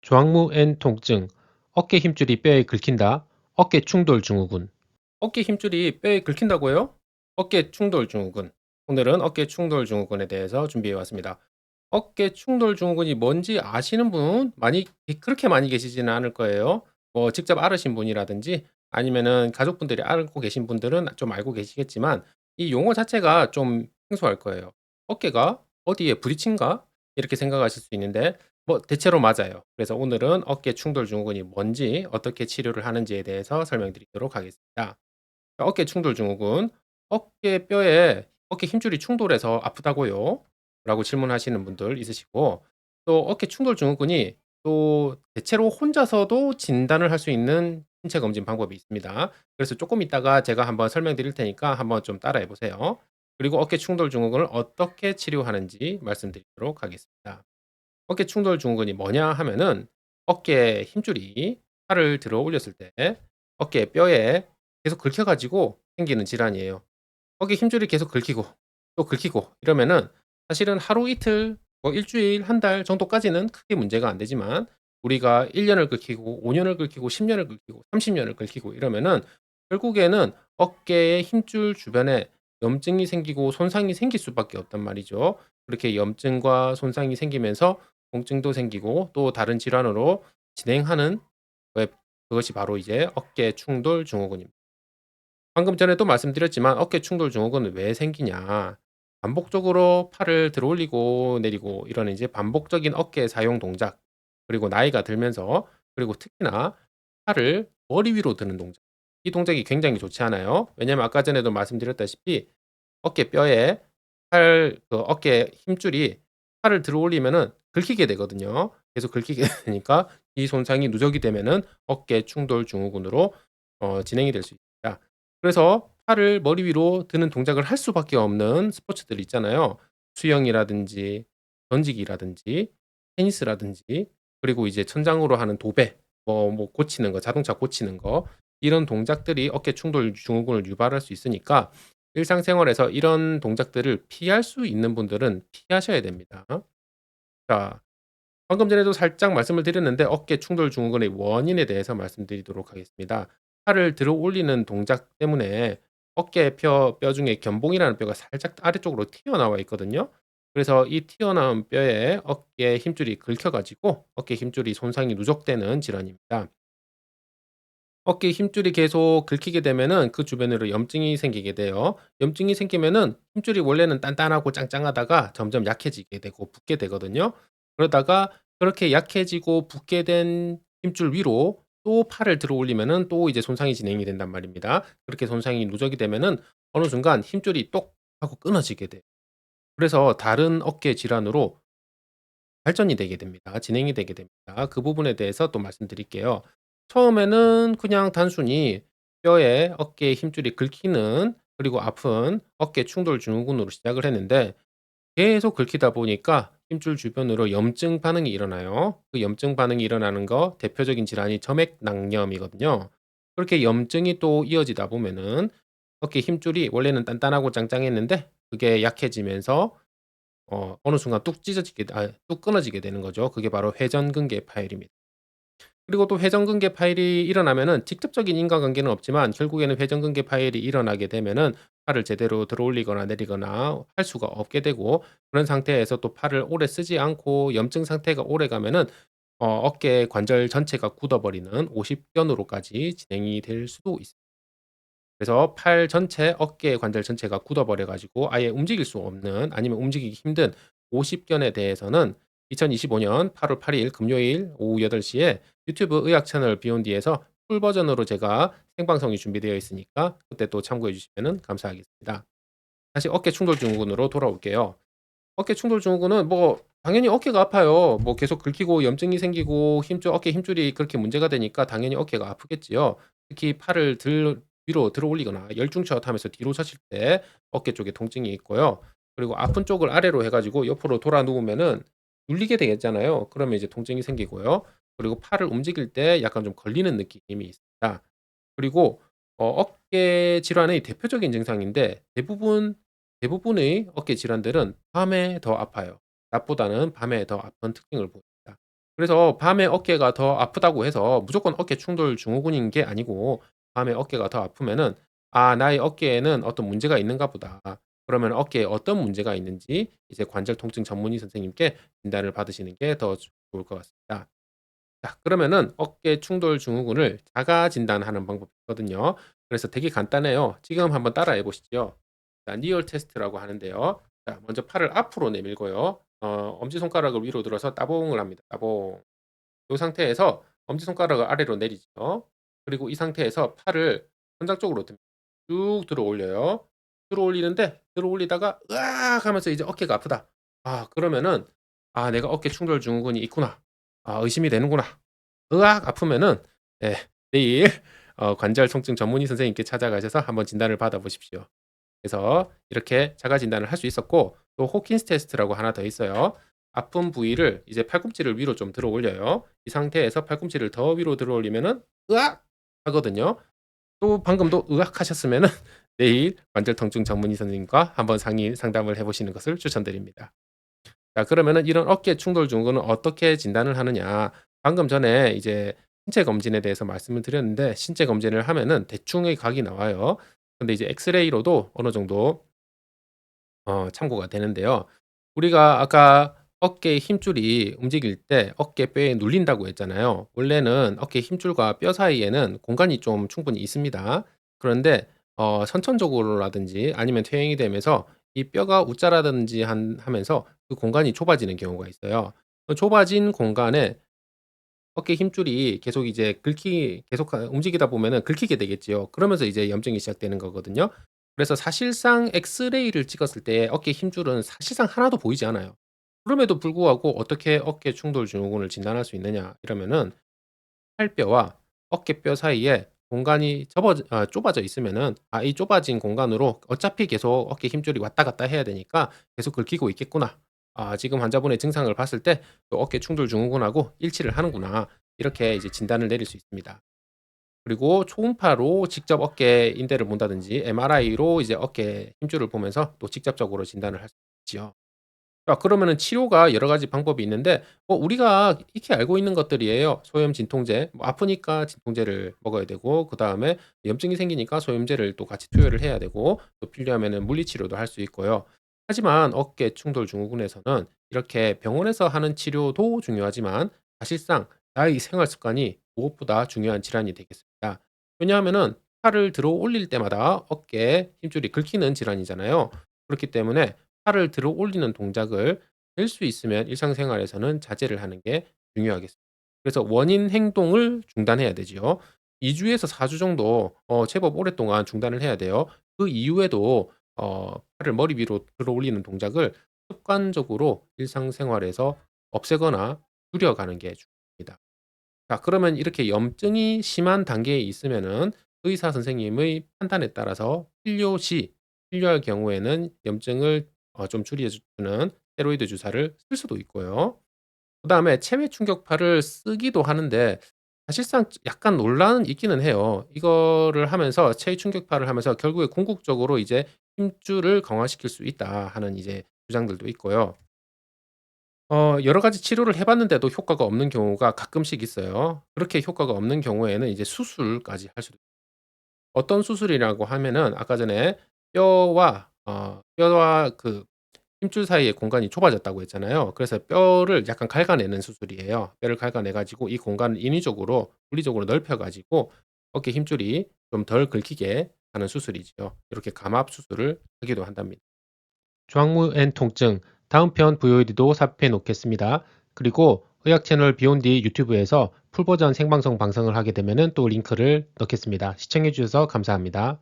좌무 N 통증, 어깨 힘줄이 뼈에 긁힌다, 어깨 충돌 증후군. 어깨 힘줄이 뼈에 긁힌다고요? 어깨 충돌 증후군. 오늘은 어깨 충돌 증후군에 대해서 준비해 왔습니다. 어깨 충돌 증후군이 뭔지 아시는 분 그렇게 많이 계시지는 않을 거예요. 뭐 직접 앓으신 분이라든지 아니면은 가족분들이 앓고 계신 분들은 좀 알고 계시겠지만 이 용어 자체가 좀 생소할 거예요. 어깨가 어디에 부딪힌가? 이렇게 생각하실 수 있는데 뭐 대체로 맞아요. 그래서 오늘은 어깨 충돌 증후군이 뭔지 어떻게 치료를 하는지에 대해서 설명드리도록 하겠습니다. 어깨 충돌 증후군, 어깨뼈에 어깨 힘줄이 충돌해서 아프다고요? 라고 질문하시는 분들 있으시고, 또 어깨 충돌 증후군이 또 대체로 혼자서도 진단을 할 수 있는 신체 검진 방법이 있습니다. 그래서 조금 이따가 제가 한번 설명드릴 테니까 한번 좀 따라해 보세요. 그리고 어깨 충돌 증후군을 어떻게 치료하는지 말씀드리도록 하겠습니다. 어깨 충돌 증후군이 뭐냐 하면은 어깨에 힘줄이 팔을 들어 올렸을 때 어깨 뼈에 계속 긁혀 가지고 생기는 질환이에요. 어깨 힘줄이 계속 긁히고 또 긁히고 이러면은 사실은 하루 이틀 뭐 일 주일 한 달 정도까지는 크게 문제가 안 되지만 우리가 1 년을 긁히고 5 년을 긁히고 10 년을 긁히고 30 년을 긁히고 이러면은 결국에는 어깨의 힘줄 주변에 염증이 생기고 손상이 생길 수밖에 없단 말이죠. 그렇게 염증과 손상이 생기면서 통증도 생기고 또 다른 질환으로 진행하는 왜 그것이 바로 이제 어깨 충돌 증후군입니다. 방금 전에도 말씀드렸지만 어깨 충돌 증후군은 왜 생기냐. 반복적으로 팔을 들어 올리고 내리고 이러는 이제 반복적인 어깨 사용 동작, 그리고 나이가 들면서, 그리고 특히나 팔을 머리 위로 드는 동작. 이 동작이 굉장히 좋지 않아요. 왜냐하면 아까 전에도 말씀드렸다시피 어깨뼈에 어깨 힘줄이 팔을 들어 올리면은 긁히게 되거든요. 계속 긁히게 되니까 이 손상이 누적이 되면은 어깨 충돌 증후군으로 진행이 될 수 있습니다. 그래서 팔을 머리 위로 드는 동작을 할 수밖에 없는 스포츠들 있잖아요. 수영이라든지 던지기라든지 테니스라든지, 그리고 이제 천장으로 하는 도배, 뭐 고치는 거, 자동차 고치는 거, 이런 동작들이 어깨 충돌 증후군을 유발할 수 있으니까 일상생활에서 이런 동작들을 피할 수 있는 분들은 피하셔야 됩니다. 자, 방금 전에도 살짝 말씀을 드렸는데 어깨 충돌 증후군의 원인에 대해서 말씀드리도록 하겠습니다. 팔을 들어 올리는 동작 때문에 뼈 중에 견봉이라는 뼈가 살짝 아래쪽으로 튀어나와 있거든요. 그래서 이 튀어나온 뼈에 어깨 힘줄이 긁혀 가지고 어깨 힘줄이 손상이 누적되는 질환입니다. 어깨 힘줄이 계속 긁히게 되면은 그 주변으로 염증이 생기게 돼요. 염증이 생기면은 힘줄이 원래는 단단하고 짱짱하다가 점점 약해지게 되고 붓게 되거든요. 그러다가 그렇게 약해지고 붓게 된 힘줄 위로 또 팔을 들어 올리면은 또 이제 손상이 진행이 된단 말입니다. 그렇게 손상이 누적이 되면은 어느 순간 힘줄이 똑 하고 끊어지게 돼요. 그래서 다른 어깨 질환으로 발전이 되게 됩니다. 진행이 되게 됩니다. 그 부분에 대해서 또 말씀드릴게요. 처음에는 그냥 단순히 뼈에 어깨에 힘줄이 긁히는, 그리고 아픈 어깨 충돌 증후군으로 시작을 했는데 계속 긁히다 보니까 힘줄 주변으로 염증 반응이 일어나요. 그 염증 반응이 일어나는 거 대표적인 질환이 점액낭염이거든요. 그렇게 염증이 또 이어지다 보면은 어깨 힘줄이 원래는 단단하고 짱짱했는데 그게 약해지면서 어느 순간 뚝 끊어지게 되는 거죠. 그게 바로 회전근개 파열입니다. 그리고 또 회전근개 파열이 일어나면은 직접적인 인과관계는 없지만 결국에는 회전근개 파열이 일어나게 되면은 팔을 제대로 들어 올리거나 내리거나 할 수가 없게 되고, 그런 상태에서 또 팔을 오래 쓰지 않고 염증 상태가 오래가면은 어깨 관절 전체가 굳어버리는 오십견으로까지 진행이 될 수도 있습니다. 그래서 팔 전체, 어깨 관절 전체가 굳어버려 가지고 아예 움직일 수 없는, 아니면 움직이기 힘든 오십견에 대해서는 2025년 8월 8일 금요일 오후 8 시에 유튜브 의학 채널 비욘디에서 풀 버전으로 제가 생방송이 준비되어 있으니까 그때 또 참고해 주시면은 감사하겠습니다. 다시 어깨 충돌 증후군으로 돌아올게요. 어깨 충돌 증후군은 뭐 당연히 어깨가 아파요. 뭐 계속 긁히고 염증이 생기고 어깨 힘줄이 그렇게 문제가 되니까 당연히 어깨가 아프겠지요. 특히 팔을 위로 들어 올리거나 열중샷 하면서 뒤로 젖힐 때 어깨 쪽에 통증이 있고요. 그리고 아픈 쪽을 아래로 해 가지고 옆으로 돌아 누우면은 눌리게 되겠잖아요. 그러면 이제 통증이 생기고요. 그리고 팔을 움직일 때 약간 좀 걸리는 느낌이 있습니다. 그리고 어깨 질환의 대표적인 증상인데 대부분의 어깨 질환들은 밤에 더 아파요. 낮보다는 밤에 더 아픈 특징을 보입니다. 그래서 밤에 어깨가 더 아프다고 해서 무조건 어깨 충돌 증후군인 게 아니고 밤에 어깨가 더 아프면은 '아 나의 어깨에는 어떤 문제가 있는가 보다.' 그러면 어깨에 어떤 문제가 있는지 이제 관절 통증 전문의 선생님께 진단을 받으시는 게 더 좋을 것 같습니다. 자 그러면은 어깨 충돌 증후군을 자가 진단하는 방법이 있거든요. 그래서 되게 간단해요. 지금 한번 따라해 보시죠. 자 니얼 테스트라고 하는데요. 자 먼저 팔을 앞으로 내밀고요. 엄지손가락을 위로 들어서 따봉을 합니다. 따봉. 요 상태에서 엄지손가락을 아래로 내리죠. 그리고 이 상태에서 팔을 천장 쪽으로 쭉 들어 올려요. 들어 올리는데 들어 올리다가 으악 하면서 이제 어깨가 아프다. 아 그러면은 '아 내가 어깨 충돌 증후군이 있구나. 아 의심이 되는구나.' 으악 아프면은 예 내일 관절 통증 전문의 선생님께 찾아가셔서 한번 진단을 받아 보십시오. 그래서 이렇게 자가 진단을 할 수 있었고 또 호킨스 테스트라고 하나 더 있어요. 아픈 부위를 이제 팔꿈치를 위로 좀 들어 올려요. 이 상태에서 팔꿈치를 더 위로 들어 올리면은 "으악!" 하거든요. 또 방금도 "으악." 하셨으면은 내일 관절 통증 전문의 선생님과 한번 상의 상담을 해 보시는 것을 추천드립니다. 자 그러면은 이런 어깨 충돌 증후군은 어떻게 진단을 하느냐. 방금 전에 이제 신체 검진에 대해서 말씀을 드렸는데 신체 검진을 하면은 대충의 각이 나와요. 근데 이제 엑스레이로도 어느 정도 참고가 되는데요. 우리가 아까 어깨의 힘줄이 움직일 때 어깨뼈에 눌린다고 했잖아요. 원래는 어깨 힘줄과 뼈 사이에는 공간이 좀 충분히 있습니다. 그런데 선천적으로라든지 아니면 퇴행이 되면서 이 뼈가 웃자라든지 하면서 그 공간이 좁아지는 경우가 있어요. 그 좁아진 공간에 어깨 힘줄이 계속 이제 계속 움직이다 보면은 긁히게 되겠지요. 그러면서 이제 염증이 시작되는 거거든요. 그래서 사실상 엑스레이를 찍었을 때 어깨 힘줄은 사실상 하나도 보이지 않아요. 그럼에도 불구하고 어떻게 어깨 충돌 증후군을 진단할 수 있느냐 이러면은 팔뼈와 어깨뼈 사이에 공간이 좁아져 있으면은 '아 이 좁아진 공간으로 어차피 계속 어깨 힘줄이 왔다 갔다 해야 되니까 계속 긁히고 있겠구나. 아 지금 환자분의 증상을 봤을 때 또 어깨 충돌 증후군하고 일치를 하는구나.' 이렇게 이제 진단을 내릴 수 있습니다. 그리고 초음파로 직접 어깨 인대를 본다든지 MRI로 이제 어깨 힘줄을 보면서 또 직접적으로 진단을 할 수 있지요. 자 그러면은 치료가 여러 가지 방법이 있는데 우리가 익히 알고 있는 것들이에요. 소염 진통제, 뭐 아프니까 진통제를 먹어야 되고 그다음에 염증이 생기니까 소염제를 또 같이 투여를 해야 되고 또 필요하면은 물리치료도 할 수 있고요. 하지만 어깨 충돌 증후군에서는 이렇게 병원에서 하는 치료도 중요하지만 사실상 나의 생활 습관이 무엇보다 중요한 질환이 되겠습니다. 왜냐하면은 팔을 들어 올릴 때마다 어깨에 힘줄이 긁히는 질환이잖아요. 그렇기 때문에 팔을 들어 올리는 동작을 될 수 있으면 일상생활에서는 자제를 하는 게 중요하겠습니다. 그래서 원인 행동을 중단해야 되지요. 2 주에서 4주 정도 제법 오랫동안 중단을 해야 돼요. 그 이후에도 팔을 머리 위로 들어 올리는 동작을 습관적으로 일상생활에서 없애거나 줄여가는 게 중요합니다. 자 그러면 이렇게 염증이 심한 단계에 있으면은 의사 선생님의 판단에 따라서 필요할 경우에는 염증을 좀 줄여 주는 스테로이드 주사를 쓸 수도 있고요. 그다음에 체외 충격파를 쓰기도 하는데 사실상 약간 논란은 있기는 해요. 이거를 하면서 체외 충격파를 하면서 결국에 궁극적으로 이제 "힘줄을 강화시킬 수 있다." 하는 이제 주장들도 있고요. 여러 가지 치료를 해 봤는데도 효과가 없는 경우가 가끔씩 있어요. 그렇게 효과가 없는 경우에는 이제 수술까지 할 수도 어떤 수술이라고 하면은 아까 전에 뼈와 그 힘줄 사이의 공간이 좁아졌다고 했잖아요. 그래서 뼈를 약간 갉아내는 수술이에요. 뼈를 갉아내 가지고 이 공간을 인위적으로 물리적으로 넓혀 가지고 어깨 힘줄이 좀 덜 긁히게 하는 수술이지요. 이렇게 감압 수술을 하기도 한답니다. 좌무 앤 통증 다음 편 VOD도 삽입해 놓겠습니다. 그리고 의학 채널 비욘디 유튜브에서 풀 버전 생방송 방송을 하게 되면은 또 링크를 넣겠습니다. 시청해 주셔서 감사합니다.